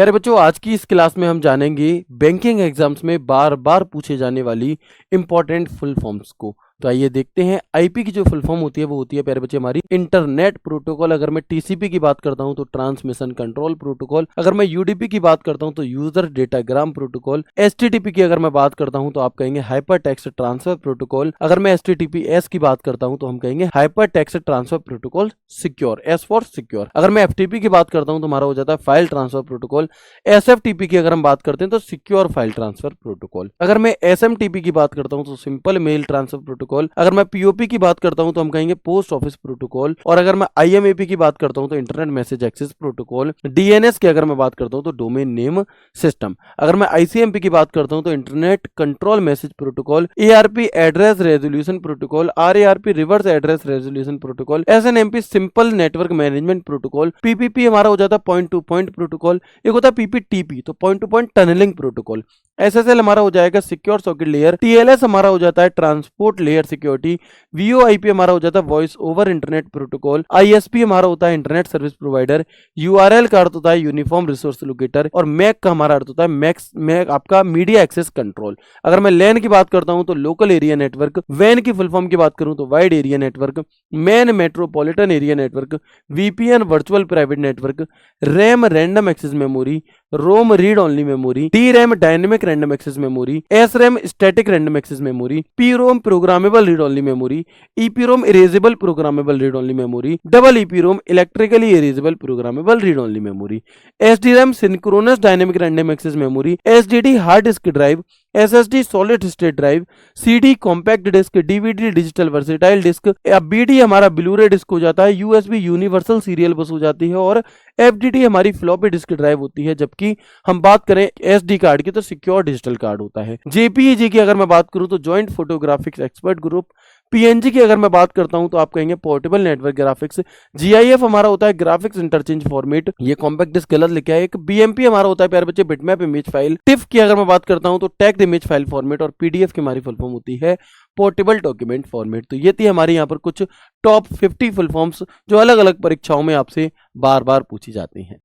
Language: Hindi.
प्यारे बच्चों, आज की इस क्लास में हम जानेंगे बैंकिंग एग्जाम्स में बार बार पूछे जाने वाली इंपॉर्टेंट फुल फॉर्म्स को। तो आइए देखते हैं। आईपी की जो फुल फॉर्म होती है वो होती है प्यारे बच्चे हमारी इंटरनेट प्रोटोकॉल। अगर मैं टीसीपी की बात करता हूं तो ट्रांसमिशन कंट्रोल प्रोटोकॉल। अगर मैं यूडीपी की बात करता हूं तो यूजर डेटाग्राम प्रोटोकॉल। एचटीटीपी की अगर मैं बात करता हूं तो आप कहेंगे हाइपर टेक्स्ट ट्रांसफर प्रोटोकॉल। अगर मैं एचटीटीपीएस की बात करता हूं तो हम कहेंगे hyper text transfer protocol secure, S for secure. अगर मैं एफटीपी की बात करता हूं तो हमारा हो जाता है फाइल ट्रांसफर प्रोटोकॉल। एसएफटीपी की अगर हम बात करते हैं तो सिक्योर फाइल ट्रांसफर प्रोटोकॉल। अगर मैं एसएमटीपी की बात करता हूं तो सिंपल मेल ट्रांसफर प्रोटोकॉल। अगर मैं पीओपी की बात करता हूं तो हम कहेंगे पोस्ट ऑफिस प्रोटोकॉल। और अगर मैं आईएमएपी की बात करता हूं तो internet message access protocol. DNS की अगर मैं बात करता हूं तो डोमेन नेम सिस्टम। अगर मैं आईसीएमपी की बात करता हूं तो internet control message protocol. ARP address resolution protocol. RARP reverse address resolution protocol. SNMP simple network management protocol. PPP हमारा हो जाता है पॉइंट टू पॉइंट प्रोटोकॉल। एक होता है पीपीटीपी तो point to point tunneling protocol. SSL हमारा हो जाएगा सिक्योर सॉकेट लेयर। टीएलएस हमारा हो जाता है ट्रांसपोर्ट लेयर सिक्योरिटी। वीओआईपी हमारा हो जाता है voice over internet protocol. ISP हमारा होता है इंटरनेट सर्विस प्रोवाइडर। यूआरएल का अर्थ होता है यूनिफॉर्म रिसोर्स लोकेटर। और मैक का हमारा अर्थ होता है मैक आपका मीडिया एक्सेस कंट्रोल। अगर मैं लैन की बात करता हूं तो लोकल एरिया नेटवर्क। वैन की फुल फॉर्म की बात करूं तो wide area network. MAN metropolitan area network. VPN virtual private network. RAM random access memory. ROM read only memory. D RAM dynamic random access memory. S RAM static random access memory. P ROM programmable read only memory. EP ROM erasable programmable read only memory. Double EP ROM electrically erasable programmable read only memory. SD RAM synchronous dynamic random access memory. SDD hard disk drive. SSD solid state drive. CD compact disc. DVD digital versatile disc. BD हमारा ब्लूरे डिस्क हो जाता है। यूएसबी यूनिवर्सल सीरियल बस हो जाती है। और एफडीडी हमारी फ्लॉपी डिस्क ड्राइव होती है। जबकि हम बात करें एसडी कार्ड की तो सिक्योर डिजिटल कार्ड होता है। जेपीईजी की अगर मैं बात करूं तो joint photographics expert group. PNG की अगर मैं बात करता हूं तो आप कहेंगे पोर्टेबल नेटवर्क ग्राफिक्स। जीआईएफ हमारा होता है ग्राफिक्स इंटरचेंज फॉर्मेट। ये कॉम्पैक्ट डिस्क गलत लिखा है। एक बीएमपी हमारा होता है प्यारे बच्चे बिटमैप इमेज फाइल। टिफ की अगर मैं बात करता हूं तो टैग्ड इमेज फाइल फॉर्मेट। और पीडीएफ की हमारी फुल फॉर्म होती है पोर्टेबल डॉक्यूमेंट फॉर्मेट। तो ये थी हमारी यहाँ पर कुछ टॉप 50 फुल फॉर्म्स जो अलग अलग परीक्षाओं में आपसे बार बार पूछी जाती हैं।